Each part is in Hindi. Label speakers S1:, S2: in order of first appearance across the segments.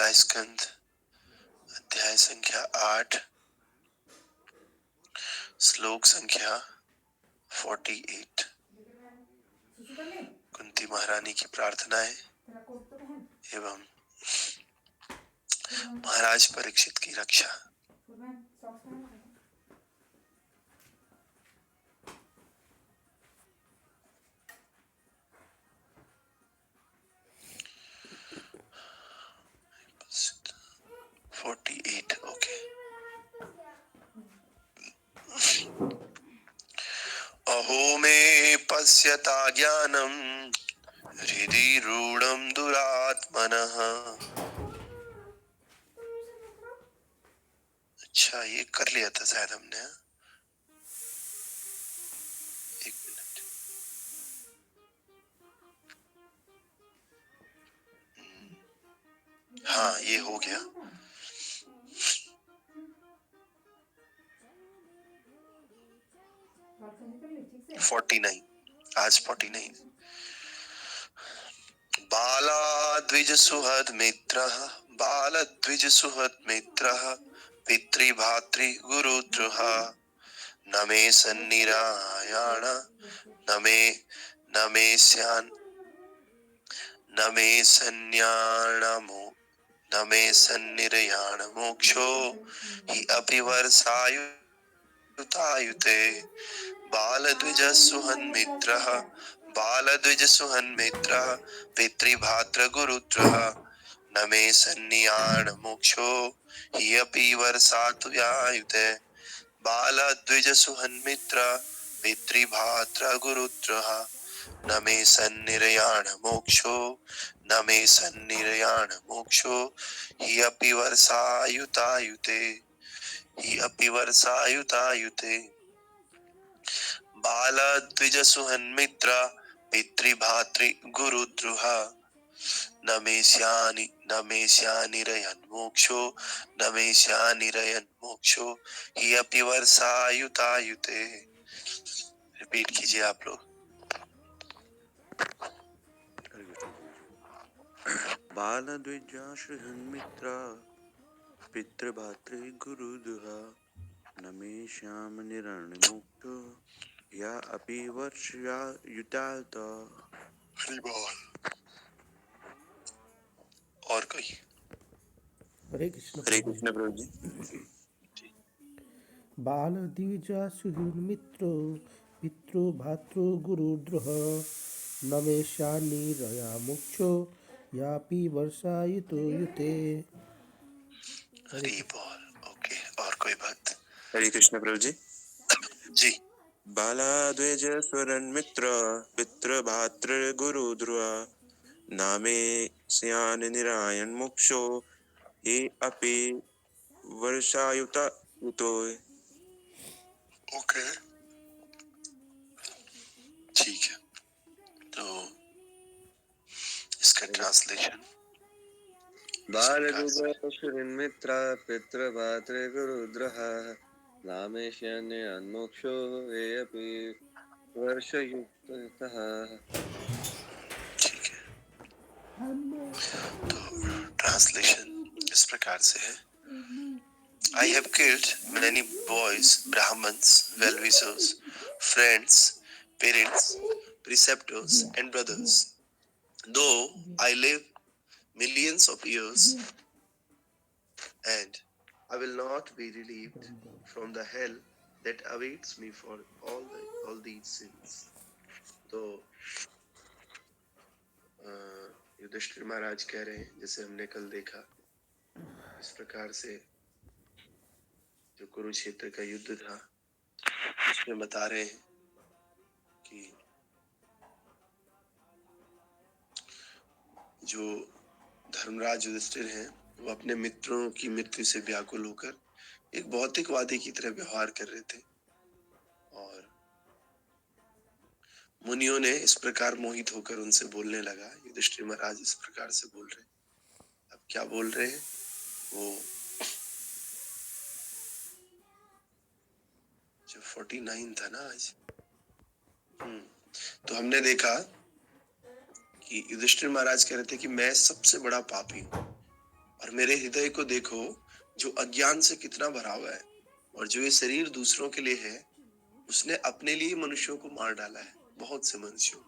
S1: छठा स्कंद अध्याय संख्या 8 श्लोक संख्या 48। कुंती महारानी की प्रार्थना है एवं महाराज परीक्षित की रक्षा। ओके। अहो मे पश्यता ज्ञानम हृदि रूढ़म दुरात्मनः। अच्छा, ये कर लिया था शायद हमने। एक मिनट। हाँ, ये हो गया। आज 49। बालाद्विज सुहद मित्रः बालद्विज सुहद मित्रः पितृभातृ गुरुद्रोह न मे सन्निरायाण न मे सन्निरयाण मोक्षो हि अपि वर्षायुतायुते। बालद्विज सुहन् मित्रः पितृभातृ गुरुद्रोह न मे सन्नियाण मोक्षो हि अपि वर्षायुते। बालद्विज सुहन् मित्रः पितृभातृ गुरुद्रोह न मे सन्निरयाण मोक्षो हि अपि वर्षायुतायुते। बालद्विज सुहन् मित्रः पितृभातृ गुरुद्रोह न मे स्यानिरयन् मोक्षो हि अपि वर्षायुतायुते। रिपीट कीजिए आप लोग। बालद्विज सुहन् मित्रः पितृभातृ गुरुद्रोह न मे स्यानिरयन् मोक्षो या अपि वर्षायुतायुते। और कोई?
S2: हरे कृष्ण
S1: प्रभु जी।
S2: बालद्विज सुहृन्मित्रो पितृ भातृ गुरुद्रोह न मे शानिरया मोक्षो यापि वर्षायुतो युते।
S1: हरि बोल। ओके, और कोई बात? हरे कृष्ण प्रभु जी। जी। बालाद्विज सुहृन्मित्र पितृभातृ गुरुद्रोह न मे स्यानिरयन् मोक्षो हि अपि वर्षायुतो। ओके, ठीक है। तो इसका ट्रांसलेशन।
S3: बालद्विज सुहृन्मित्र पितृभातृ गुरुद्रोह न मे स्यानिरयन् मोक्षो ये अपि वर्षयुतः।
S1: ठीक है, तो ट्रांसलेशन इस प्रकार से है। I have killed many boys, Brahmins, well-wishers, friends, parents, preceptors, and brothers. Though I live millions of years, and I will not be relieved from the hell that awaits me for all these sins. तो युधिष्ठिर महाराज कह रहे हैं, जैसे हमने कल देखा, इस प्रकार से जो कुरुक्षेत्र का युद्ध था उसमें बता रहे हैं कि जो धर्मराज युधिष्ठिर हैं वो अपने मित्रों की मृत्यु से व्याकुल होकर एक भौतिकवादी की तरह व्यवहार कर रहे थे और मुनियों ने इस प्रकार मोहित होकर उनसे बोलने लगा। युधिष्ठिर महाराज इस प्रकार से बोल रहे हैं। अब क्या बोल रहे हैं वो जो 49 था ना आज। तो हमने देखा कि युधिष्ठिर महाराज कह रहे थे कि मैं सबसे बड़ा पापी हूं, और मेरे हृदय को देखो जो अज्ञान से कितना भरा हुआ है, और जो ये शरीर दूसरों के लिए है, उसने अपने लिए मनुष्यों को मार डाला है, बहुत से मनुष्यों।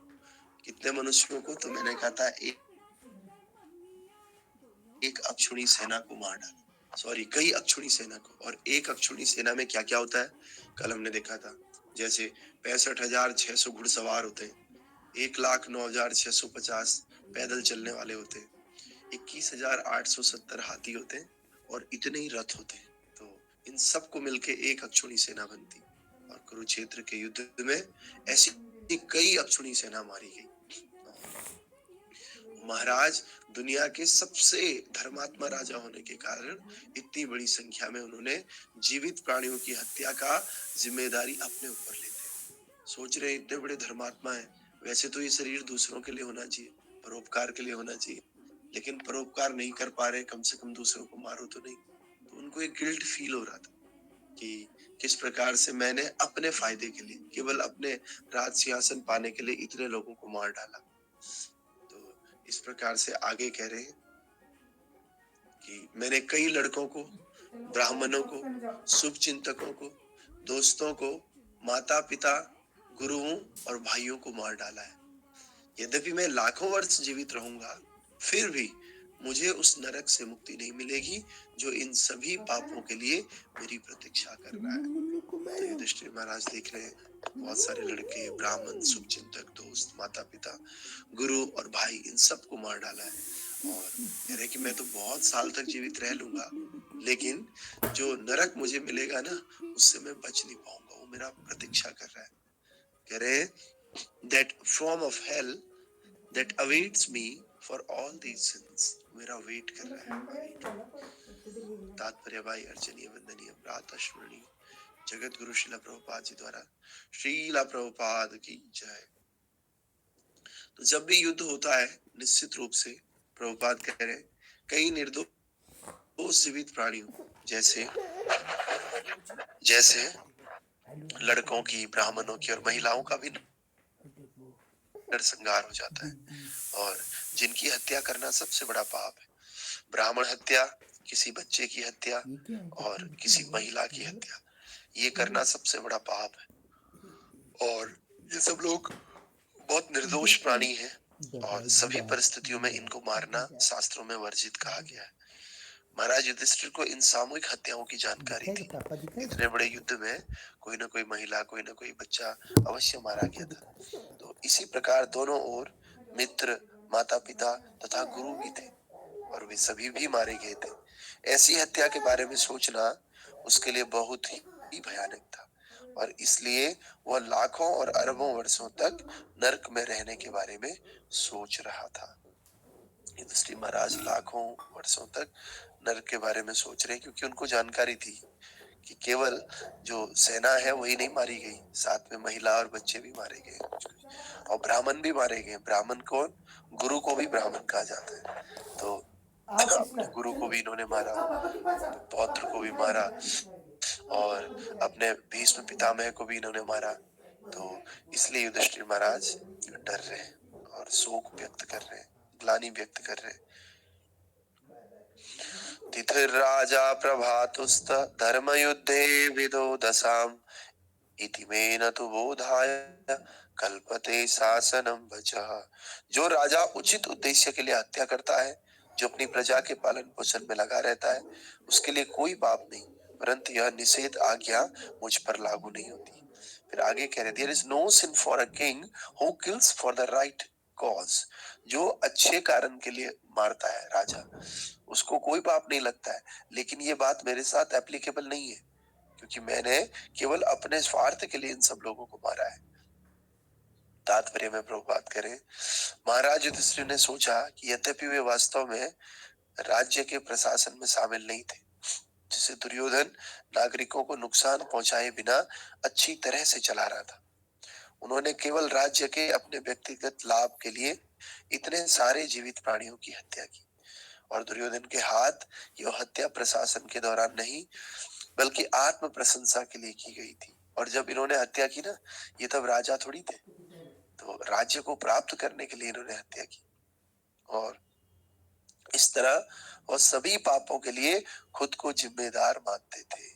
S1: कितने मनुष्यों को? तो मैंने कहा था एक अक्षुणी सेना को मार डाला, सॉरी कई अक्षुणी सेना को। और एक अक्षुणी सेना में क्या क्या होता है, कल हमने देखा था। जैसे 65,600 घुड़सवार होते हैं, 1,09,650 पैदल चलने वाले होते हैं, 21,870 हाथी होते हैं, और इतने ही रथ होते हैं। तो इन सबको मिलके एक अक्षुणी सेना बनती। और कुरुक्षेत्र के युद्ध में ऐसी कई अक्षुणी सेना मारी गई। महाराज दुनिया के सबसे धर्मात्मा राजा होने के कारण इतनी बड़ी संख्या में उन्होंने जीवित प्राणियों की हत्या का जिम्मेदारी अपने ऊपर लेते। सोच रहे इतने बड़े धर्मात्मा हैं, वैसे तो ये शरीर दूसरों के लिए होना चाहिए, परोपकार के लिए होना चाहिए, लेकिन परोपकार नहीं कर पा रहे, कम से कम दूसरों को मारो तो नहीं। तो उनको एक गिल्ट फील हो रहा था कि किस प्रकार से मैंने अपने फायदे के लिए, केवल अपने राज सिंहासन पाने के लिए इतने लोगों को मार डाला। इस प्रकार से आगे कह रहे हैं कि मैंने कई लड़कों को, ब्राह्मणों को, शुभ चिंतकों को, दोस्तों को, माता पिता, गुरुओं और भाइयों को मार डाला है। यद्यपि मैं लाखों वर्ष जीवित रहूंगा, फिर भी मुझे उस नरक से मुक्ति नहीं मिलेगी जो इन सभी पापों के लिए मेरी प्रतीक्षा कर रहा है। तो युधिष्ठिर महाराज देख रहे हैं, बहुत सारे लड़के, ब्राह्मण, शुभचिंतक, दोस्त, माता पिता, गुरु और भाई, इन सबको मार डाला है। और कह रहे कि मैं तो बहुत साल तक जीवित रह लूंगा, लेकिन जो नरक मुझे मिलेगा ना, उससे मैं बच नहीं पाऊंगा, वो मेरा प्रतीक्षा कर रहा है। कह रहे that form of hell that awaits me for all these sins, मेरा वेट कर रहा है। तात्पर्य भाई अर्चनीय वंदनीय प्रातः स्मरणीय जगत गुरु शिला प्रभुपाद जी द्वारा, श्रीला प्रभुपाद की जय। तो जब भी युद्ध होता है, निश्चित रूप से प्रभुपाद कह रहे कई निर्दोष जीवित प्राणियों जैसे जैसे लड़कों की, ब्राह्मणों की और महिलाओं का भी नरसंहार हो जाता है। और जिनकी हत्या करना सबसे बड़ा पाप है। ब्राह्मण हत्या, किसी बच्चे की हत्या और किसी महिला की हत्या, ये करना सबसे बड़ा पाप है। और ये सब लोग बहुत निर्दोष प्राणी हैं, और सभी परिस्थितियों में इनको मारना शास्त्रों में वर्जित कहा गया है। महाराज युधिष्ठिर को इन सामूहिक हत्याओं की जानकारी थी। इतने बड़े युद्ध में कोई ना कोई महिला, कोई ना कोई बच्चा अवश्य मारा गया था। तो इसी प्रकार दोनों ओर मित्र, माता पिता तथा गुरु भी थे, और वे सभी भी मारे गए थे। ऐसी हत्या के बारे में सोचना उसके लिए बहुत ही भयानक था, और इसलिए वह लाखों और अरबों वर्षों तक नरक में रहने के बारे में सोच रहा था। युधिष्ठिर महाराज लाखों वर्षों तक नरक के बारे में सोच रहे, क्योंकि उनको जानकारी थी कि केवल जो सेना है वही नहीं मारी गई, साथ में महिला और बच्चे भी मारे गए, और ब्राह्मण भी मारे गए। ब्राह्मण कौन? गुरु को भी ब्राह्मण कहा जाता है। तो अपने गुरु को भी इन्होंने मारा, पौत्र को भी मारा, और अपने भीष्म पितामह को भी इन्होंने मारा। तो इसलिए युधिष्ठिर महाराज डर रहे हैं और शोक व्यक्त कर रहे हैं, ग्लानि व्यक्त कर रहे हैं। तिथिर्राजा प्रभातुस्त धर्मयुद्धे विदो दशाम इति मे न तु बोधाय कल्पते शासनम वचः। जो राजा उचित उद्देश्य के लिए हत्या करता है, जो अपनी प्रजा के पालन पोषण में लगा रहता है, उसके लिए कोई पाप नहीं, परंतु यह निषेध आज्ञा मुझ पर लागू नहीं होती। फिर आगे कह रहे, there is no sin for a king who kills for the right cause. जो अच्छे कारण के लिए मारता है राजा, उसको कोई पाप नहीं लगता है। लेकिन ये बात मेरे साथ एप्लीकेबल नहीं है, क्योंकि मैंने केवल अपने स्वार्थ के लिए इन सब लोगों को मारा है। तात्पर्य में प्रभुपाद करें, महाराज युधिष्ठिर ने सोचा कि यद्यपि वे वास्तव में राज्य के प्रशासन में शामिल नहीं थे, जिसे दुर्योधन नागरिकों को नुकसान पहुंचाए बिना अच्छी तरह से चला रहा था, उन्होंने केवल राज्य के अपने व्यक्तिगत लाभ के लिए इतने सारे जीवित प्राणियों की हत्या की। और दुर्योधन के हाथ यह हत्या प्रशासन के दौरान नहीं, बल्कि आत्म प्रशंसा के लिए की गई थी। और जब इन्होंने हत्या की ना, ये तब राजा थोड़ी थे, तो राज्य को प्राप्त करने के लिए इन्होंने हत्या की। और इस तरह वह सभी पापों के लिए खुद को जिम्मेदार मानते थे।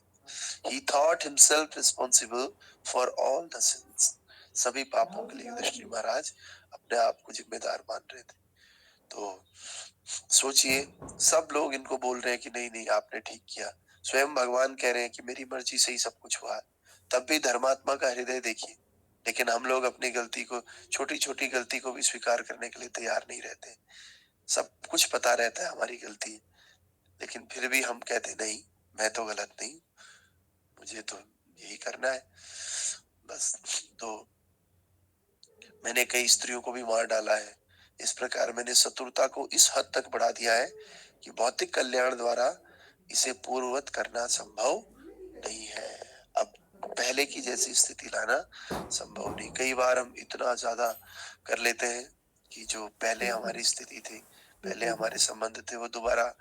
S1: He thought himself responsible for all the sins. सभी पापों के लिए युधिष्ठिर महाराज अपने आप को जिम्मेदार मान रहे थे। तो सोचिए, सब लोग इनको बोल रहे हैं कि नहीं नहीं आपने ठीक किया, स्वयं भगवान कह रहे हैं कि मेरी मर्जी से ही सब कुछ हुआ है, तब भी धर्मात्मा का हृदय देखिए। लेकिन हम लोग अपनी गलती को, छोटी छोटी गलती को भी स्वीकार करने के लिए तैयार नहीं रहते। सब कुछ पता रहता है हमारी गलती, लेकिन फिर भी हम कहते नहीं, मैं तो गलत नहीं, मुझे तो यही करना है बस। तो मैंने कई स्त्रियों को भी मार डाला है। इस प्रकार मैंने शत्रुता को इस हद तक बढ़ा दिया है कि भौतिक कल्याण द्वारा इसे पूर्ववत करना संभव नहीं है। अब पहले की जैसी स्थिति लाना संभव नहीं। कई बार हम इतना ज्यादा कर लेते हैं कि जो पहले हमारी स्थिति थी, पहले हमारे संबंध थे, वो दोबारा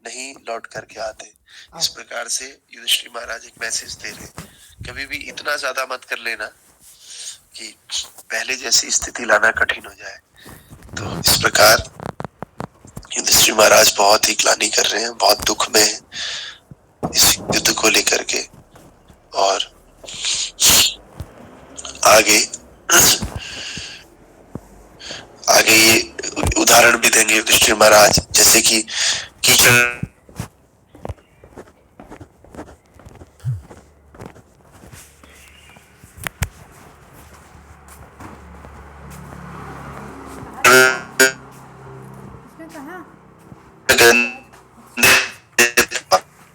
S1: नहीं लौट करके आते। इस प्रकार से युधिष्ठिर महाराज एक मैसेज दे रहे, कभी भी इतना ज्यादा मत कर लेना कि पहले जैसी स्थिति लाना कठिन हो जाए। तो इस प्रकार युधिष्ठिर महाराज बहुत ही ग्लानि कर रहे हैं, बहुत दुख में है इस युद्ध को लेकर के। और आगे आगे ये उदाहरण भी देंगे युधिष्ठिर महाराज, जैसे कि कीचड़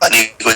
S1: पानी को